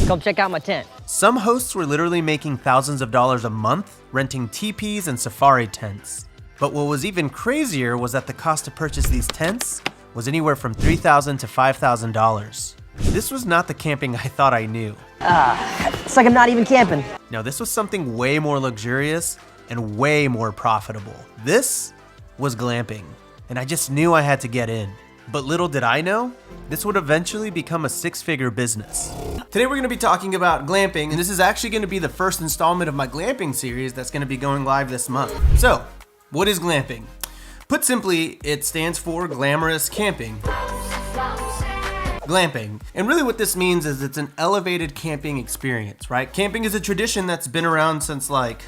Come check out my tent. Some hosts were literally making thousands of dollars a month renting teepees and safari tents. But what was even crazier was that the cost to purchase these tents was anywhere from $3,000 to $5,000. This was not the camping I thought I knew. It's like I'm not even camping. No, this was something way more luxurious and way more profitable. This was glamping, and I just knew I had to get in. But little did I know, this would eventually become a six-figure business. Today we're gonna be talking about glamping, and this is actually gonna be the first installment of my glamping series that's gonna be going live this month. So, what is glamping? Put simply, it stands for glamorous camping. Glamping. And really what this means is it's an elevated camping experience, right? Camping is a tradition that's been around since like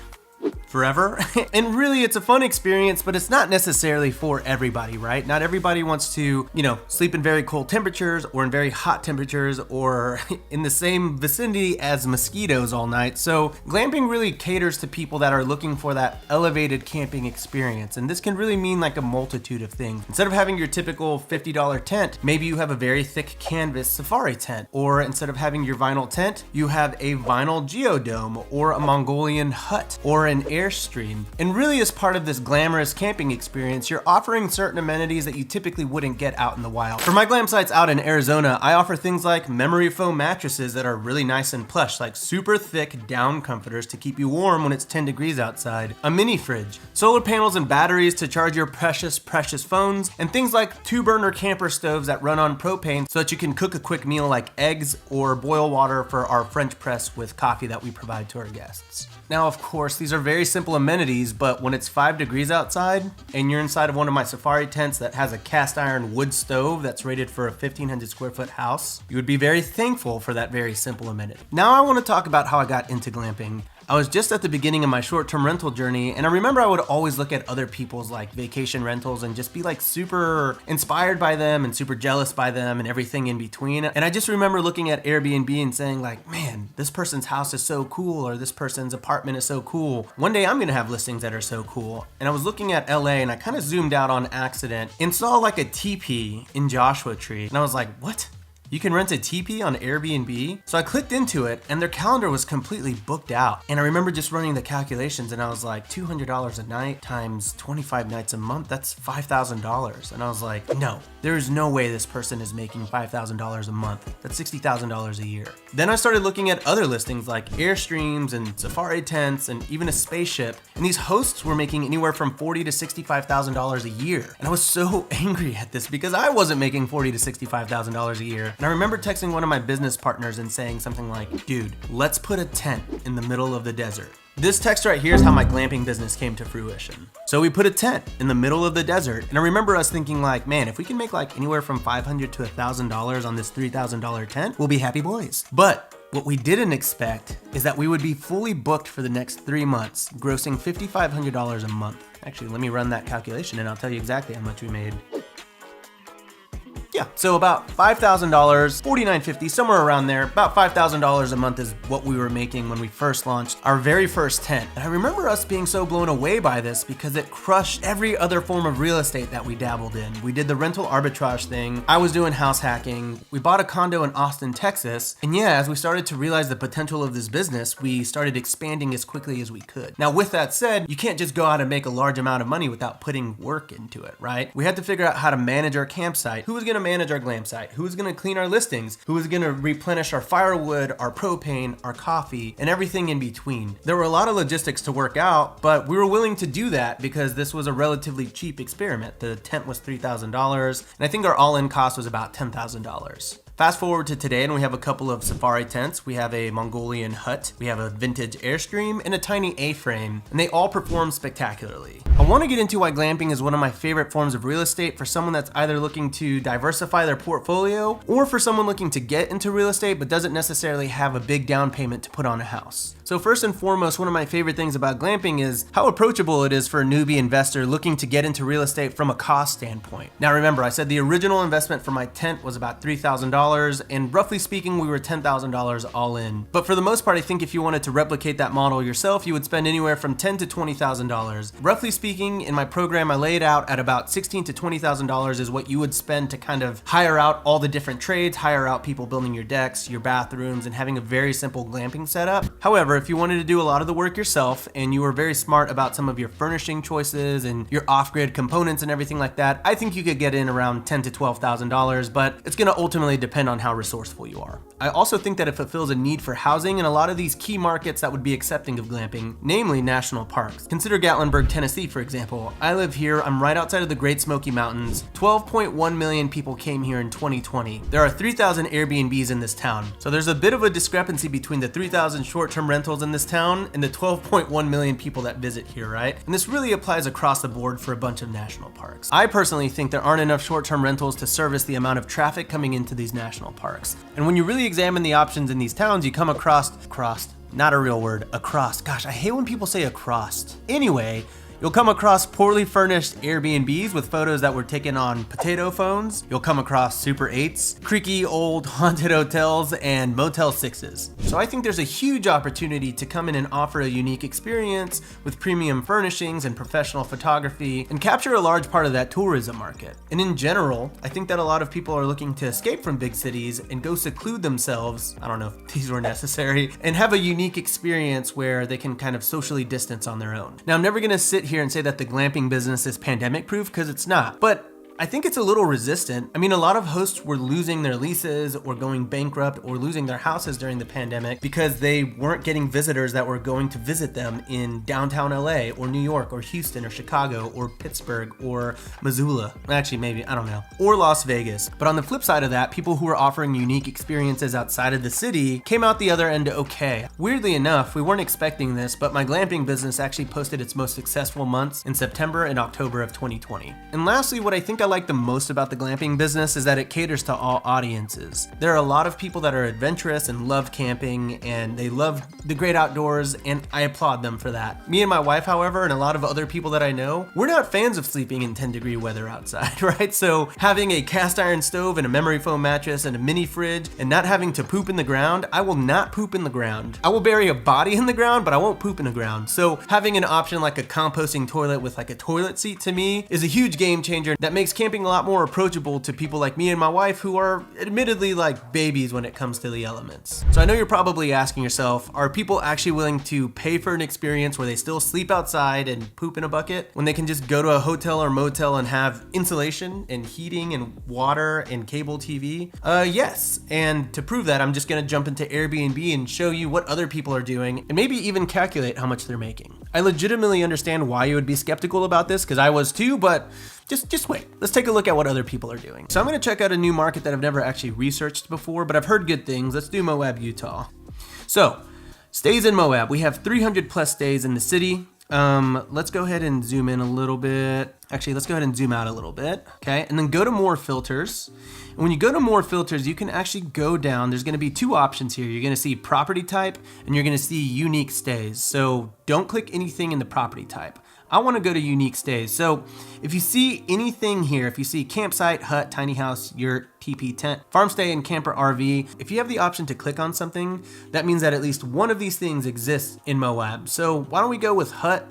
forever. And really it's a fun experience, but it's not necessarily for everybody, right? Not everybody wants to, sleep in very cold temperatures or in very hot temperatures or in the same vicinity as mosquitoes all night. So glamping really caters to people that are looking for that elevated camping experience. And this can really mean like a multitude of things. Instead of having your typical $50 tent, maybe you have a very thick canvas safari tent. Or instead of having your vinyl tent, you have a vinyl geodome or a Mongolian hut or an Airstream. And really as part of this glamorous camping experience, you're offering certain amenities that you typically wouldn't get out in the wild. For my glam sites out in Arizona, I offer things like memory foam mattresses that are really nice and plush, like super thick down comforters to keep you warm when it's 10 degrees outside, a mini fridge, solar panels and batteries to charge your precious phones, and things like 2-burner camper stoves that run on propane so that you can cook a quick meal like eggs or boil water for our French press with coffee that we provide to our guests. Now, of course, these are very simple amenities, but when it's 5 degrees outside and you're inside of one of my safari tents that has a cast iron wood stove that's rated for a 1,500 square foot house, you would be very thankful for that very simple amenity. Now I want to talk about how I got into glamping. I was just at the beginning of my short-term rental journey, and I remember I would always look at other people's like vacation rentals and just be like super inspired by them and super jealous by them and everything in between. And I just remember looking at Airbnb and saying like, man, this person's house is so cool, or this person's apartment is so cool. One day I'm gonna have listings that are so cool. And I was looking at LA and I kind of zoomed out on accident and saw like a teepee in Joshua Tree. And I was like, what? You can rent a teepee on Airbnb? So I clicked into it and their calendar was completely booked out. And I remember just running the calculations and I was like, $200 a night times 25 nights a month, that's $5,000. And I was like, no, there is no way this person is making $5,000 a month. That's $60,000 a year. Then I started looking at other listings like Airstreams and safari tents and even a spaceship. And these hosts were making anywhere from $40,000 to $65,000 a year. And I was so angry at this because I wasn't making $40,000 to $65,000 a year. And I remember texting one of my business partners and saying something like, dude, let's put a tent in the middle of the desert. This text right here is how my glamping business came to fruition. So we put a tent in the middle of the desert, and I remember us thinking like, man, if we can make like anywhere from $500 to $1,000 on this $3,000 tent, we'll be happy boys. But what we didn't expect is that we would be fully booked for the next 3 months, grossing $5,500 a month. Actually, let me run that calculation and I'll tell you exactly how much we made. Yeah, so about $5,000, $4,950, somewhere around there, about $5,000 a month is what we were making when we first launched our very first tent. And I remember us being so blown away by this because it crushed every other form of real estate that we dabbled in. We did the rental arbitrage thing. I was doing house hacking. We bought a condo in Austin, Texas. And yeah, as we started to realize the potential of this business, we started expanding as quickly as we could. Now, with that said, you can't just go out and make a large amount of money without putting work into it, right? We had to figure out how to manage our campsite. Who was gonna manage our glam site? Who was gonna clean our listings? Who was gonna replenish our firewood, our propane, our coffee, and everything in between? There were a lot of logistics to work out, but we were willing to do that because this was a relatively cheap experiment. The tent was $3,000, and I think our all-in cost was about $10,000. Fast forward to today and we have a couple of safari tents. We have a Mongolian hut, we have a vintage Airstream, and a tiny A-frame, and they all perform spectacularly. I want to get into why glamping is one of my favorite forms of real estate for someone that's either looking to diversify their portfolio or for someone looking to get into real estate but doesn't necessarily have a big down payment to put on a house. So first and foremost, one of my favorite things about glamping is how approachable it is for a newbie investor looking to get into real estate from a cost standpoint. Now remember, I said the original investment for my tent was about $3,000. $10,000, and roughly speaking, we were $10,000 all in. But for the most part, I think if you wanted to replicate that model yourself, you would spend anywhere from $10,000 to $20,000. Roughly speaking, in my program, I laid out at about $16,000 to $20,000 is what you would spend to kind of hire out all the different trades, hire out people building your decks, your bathrooms, and having a very simple glamping setup. However, if you wanted to do a lot of the work yourself and you were very smart about some of your furnishing choices and your off-grid components and everything like that, I think you could get in around $10,000 to $12,000, but it's gonna ultimately depend on how resourceful you are. I also think that it fulfills a need for housing in a lot of these key markets that would be accepting of glamping, namely national parks. Consider Gatlinburg, Tennessee, for example. I live here, I'm right outside of the Great Smoky Mountains. 12.1 million people came here in 2020. There are 3,000 Airbnbs in this town. So there's a bit of a discrepancy between the 3,000 short-term rentals in this town and the 12.1 million people that visit here, right? And this really applies across the board for a bunch of national parks. I personally think there aren't enough short-term rentals to service the amount of traffic coming into these national parks. And when you really examine the options in these towns, you come across, not a real word, across. Gosh, I hate when people say across. Anyway, you'll come across poorly furnished Airbnbs with photos that were taken on potato phones. You'll come across Super 8s, creaky old haunted hotels, and Motel 6s. So I think there's a huge opportunity to come in and offer a unique experience with premium furnishings and professional photography and capture a large part of that tourism market. And in general, I think that a lot of people are looking to escape from big cities and go seclude themselves, I don't know if these were necessary, and have a unique experience where they can kind of socially distance on their own. Now, I'm never gonna sit here and say that the glamping business is pandemic proof, because it's not, but I think it's a little resistant. I mean, a lot of hosts were losing their leases or going bankrupt or losing their houses during the pandemic because they weren't getting visitors that were going to visit them in downtown LA or New York or Houston or Chicago or Pittsburgh or Missoula. Actually, maybe, I don't know. Or Las Vegas. But on the flip side of that, people who were offering unique experiences outside of the city came out the other end okay. Weirdly enough, we weren't expecting this, but my glamping business actually posted its most successful months in September and October of 2020. And lastly, what I think I like the most about the glamping business is that it caters to all audiences. There are a lot of people that are adventurous and love camping and they love the great outdoors, and I applaud them for that. Me and my wife, however, and a lot of other people that I know, we're not fans of sleeping in 10-degree weather outside, right? So having a cast iron stove and a memory foam mattress and a mini fridge and not having to poop in the ground, I will not poop in the ground. I will bury a body in the ground, but I won't poop in the ground. So having an option like a composting toilet with like a toilet seat to me is a huge game changer that makes camping a lot more approachable to people like me and my wife who are admittedly like babies when it comes to the elements. So I know you're probably asking yourself, are people actually willing to pay for an experience where they still sleep outside and poop in a bucket when they can just go to a hotel or motel and have insulation and heating and water and cable TV? Yes. And to prove that, I'm just gonna jump into Airbnb and show you what other people are doing and maybe even calculate how much they're making. I legitimately understand why you would be skeptical about this, because I was too, but just wait. Let's take a look at what other people are doing. So I'm gonna check out a new market that I've never actually researched before, but I've heard good things. Let's do Moab, Utah. So, stays in Moab. We have 300 plus stays in the city. Let's go ahead and zoom in a little bit. Actually, let's go ahead and zoom out a little bit, okay? And then go to more filters. And when you go to more filters, you can actually go down. There's gonna be two options here. You're gonna see property type and you're gonna see unique stays. So don't click anything in the property type. I wanna go to unique stays. So if you see anything here, if you see campsite, hut, tiny house, yurt, teepee, tent, farm stay, and camper RV, if you have the option to click on something, that means that at least one of these things exists in Moab. So why don't we go with hut,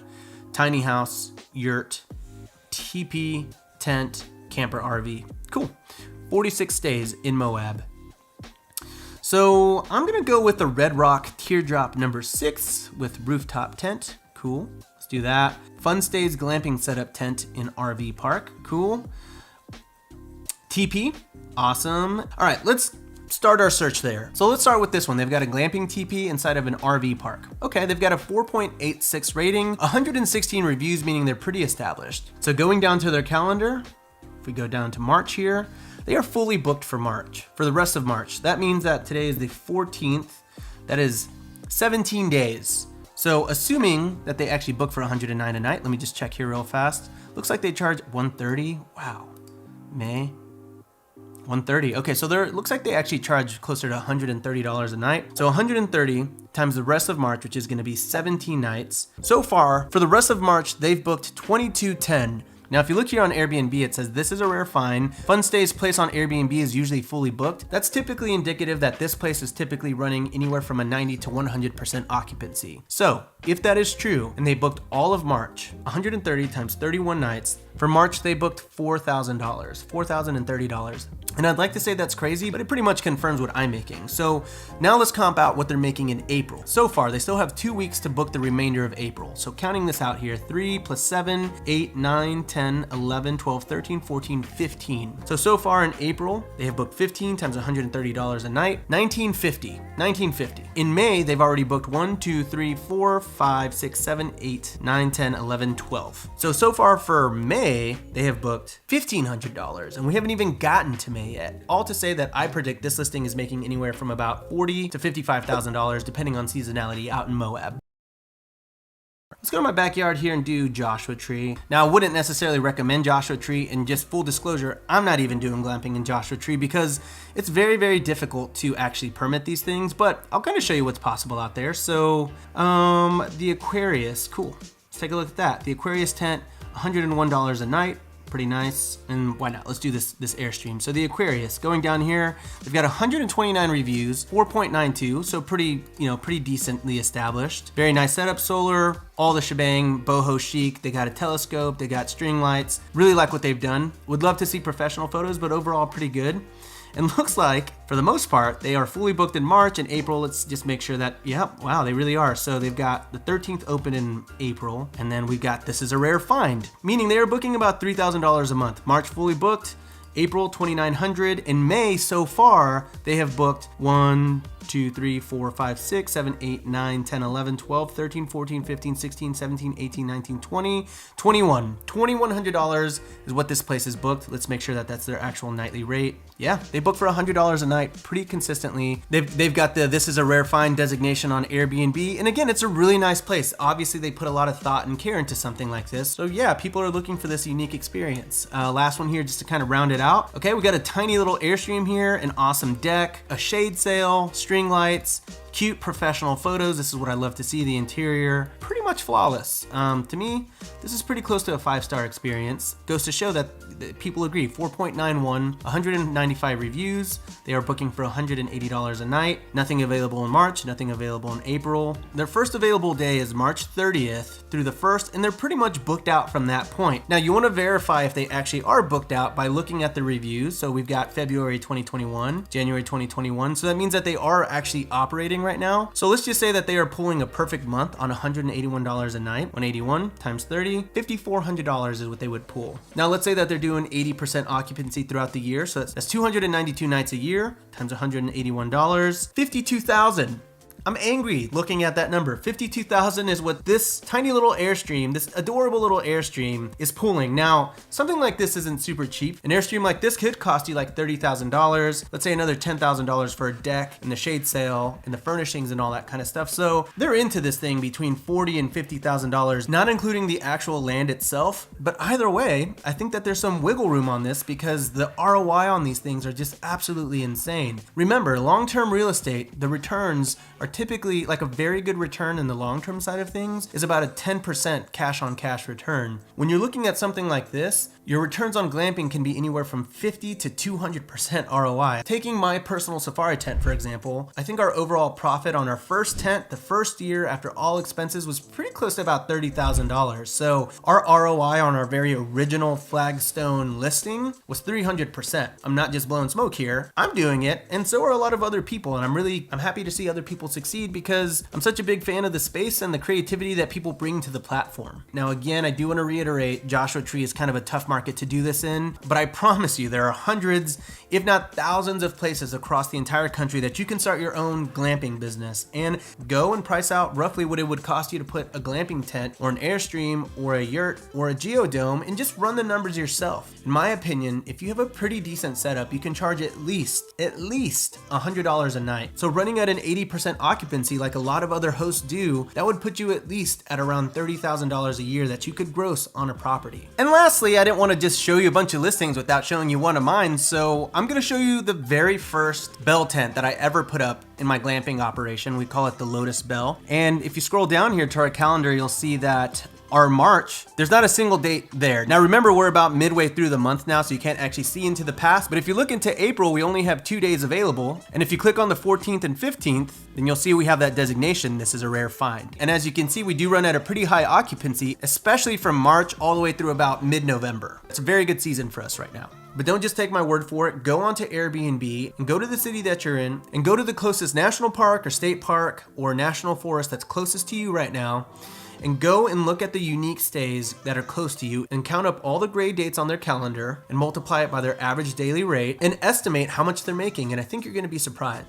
tiny house, yurt, teepee, tent, camper RV. Cool. 46 stays in Moab. So I'm gonna go with the Red Rock Teardrop number 6 with rooftop tent. Cool. Let's do that. Fun Stays glamping setup tent in RV park. Cool. TP. Awesome. All right, let's start our search there. So let's start with this one. They've got a glamping TP inside of an RV park. Okay, they've got a 4.86 rating, 116 reviews, meaning they're pretty established. So going down to their calendar, if we go down to March here, they are fully booked for March, for the rest of March. That means that today is the 14th. That is 17 days. So assuming that they actually book for 109 a night, let me just check here real fast. Looks like they charge $130. Wow, May, $130. Okay, so it looks like they actually charge closer to $130 a night. So 130 times the rest of March, which is gonna be 17 nights. So far, for the rest of March, they've booked 2210. Now, if you look here on Airbnb, it says this is a rare find. Fun stays place on Airbnb is usually fully booked. That's typically indicative that this place is typically running anywhere from a 90 to 100% occupancy. So if that is true, and they booked all of March, 130 times 31 nights, for March, they booked $4,000, $4,030. And I'd like to say that's crazy, but it pretty much confirms what I'm making. So now let's comp out what they're making in April. So far, they still have 2 weeks to book the remainder of April. So counting this out here, 3 plus 7, 8, 9, 10, 11, 12, 13, 14, 15. So far in April, they have booked 15 times $130 a night, $19.50. In May, they've already booked 1, 2, 3, 4, 5, 6, 7, 8, 9, 10, 11, 12. So far for May, they have booked $1,500, and we haven't even gotten to May yet. All to say that I predict this listing is making anywhere from about $40,000 to $55,000 depending on seasonality out in Moab. Let's go to my backyard here and do Joshua Tree. Now, I wouldn't necessarily recommend Joshua Tree, and just full disclosure, I'm not even doing glamping in Joshua Tree because it's very, very difficult to actually permit these things, but I'll kind of show you what's possible out there. So, the Aquarius, cool. Let's take a look at that. The Aquarius tent, $101 a night. Pretty nice, and why not? Let's do this Airstream. So the Aquarius, going down here, they've got 129 reviews, 4.92, so pretty decently established. Very nice setup, solar, all the shebang, boho chic. They got a telescope, they got string lights. Really like what they've done. Would love to see professional photos, but overall pretty good. And looks like, for the most part, they are fully booked in March and April. Let's just make sure that, yep, wow, they really are. So they've got the 13th open in April, and then we've got this is a rare find, meaning they are booking about $3,000 a month. March fully booked, April $2,900. In May so far, they have booked 1, 2, 3, 4, 5, 6, 7, 8, 9, 10, 11, 12, 13, 14, 15, 16, 17, 18, 19, 20, 21. $2,100 is what this place is booked. Let's make sure that that's their actual nightly rate. Yeah, they book for $100 a night pretty consistently. They've got the this is a rare find designation on Airbnb. And again, it's a really nice place. Obviously, they put a lot of thought and care into something like this. So yeah, people are looking for this unique experience. Last one here, just to kind of round it out. Okay, we got a tiny little Airstream here, an awesome deck, a shade sail, string lights, cute professional photos. This is what I love to see. The interior, pretty much flawless. To me, this is pretty close to a 5-star experience. Goes to show that people agree. 4.91, 195 reviews. They are booking for $180 a night. Nothing available in March, nothing available in April. Their first available day is March 30th through the 1st, and they're pretty much booked out from that point. Now, you want to verify if they actually are booked out by looking at the reviews. So we've got February 2021, January 2021. So that means that they are actually operating right now. So let's just say that they are pulling a perfect month on $181 a night. 181 times 30, $5,400 is what they would pull. Now let's say that they're doing 80% occupancy throughout the year. So that's 292 nights a year times $181, $52,000. I'm angry looking at that number. $52,000 is what this tiny little Airstream, this adorable little Airstream is pulling. Now, something like this isn't super cheap. An Airstream like this could cost you like $30,000. Let's say another $10,000 for a deck and the shade sail and the furnishings and all that kind of stuff. So they're into this thing between $40,000 and $50,000, not including the actual land itself. But either way, I think that there's some wiggle room on this because the ROI on these things are just absolutely insane. Remember, long-term real estate, the returns are typically, like, a very good return in the long-term side of things is about a 10% cash-on-cash return. When you're looking at something like this, your returns on glamping can be anywhere from 50 to 200% ROI. Taking my personal safari tent, for example, I think our overall profit on our first tent, the first year after all expenses, was pretty close to about $30,000. So our ROI on our very original flagstone listing was 300%. I'm not just blowing smoke here. I'm doing it, and so are a lot of other people, and I'm happy to see other people succeed because I'm such a big fan of the space and the creativity that people bring to the platform. Now, again, I do want to reiterate, Joshua Tree is kind of a tough market to do this in, but I promise you there are hundreds, if not thousands of places across the entire country that you can start your own glamping business and go and price out roughly what it would cost you to put a glamping tent or an Airstream or a yurt or a geodome and just run the numbers yourself. In my opinion, if you have a pretty decent setup, you can charge at least $100 a night. So running at an 80% occupancy like a lot of other hosts do, that would put you at least at around $30,000 a year that you could gross on a property. And lastly, I didn't want to just show you a bunch of listings without showing you one of mine, so I'm going to show you the very first bell tent that I ever put up in my glamping operation. We call it the Lotus Bell. And if you scroll down here to our calendar, you'll see that our March, there's not a single date there. Now remember, we're about midway through the month now, so you can't actually see into the past, but if you look into April, we only have 2 days available, and if you click on the 14th and 15th, then you'll see we have that designation, this is a rare find. And as you can see, we do run at a pretty high occupancy, especially from March all the way through about mid-November. It's a very good season for us right now. But don't just take my word for it. Go onto Airbnb and go to the city that you're in and go to the closest national park or state park or national forest that's closest to you right now, and go and look at the unique stays that are close to you and count up all the gray dates on their calendar and multiply it by their average daily rate and estimate how much they're making. And I think you're going to be surprised.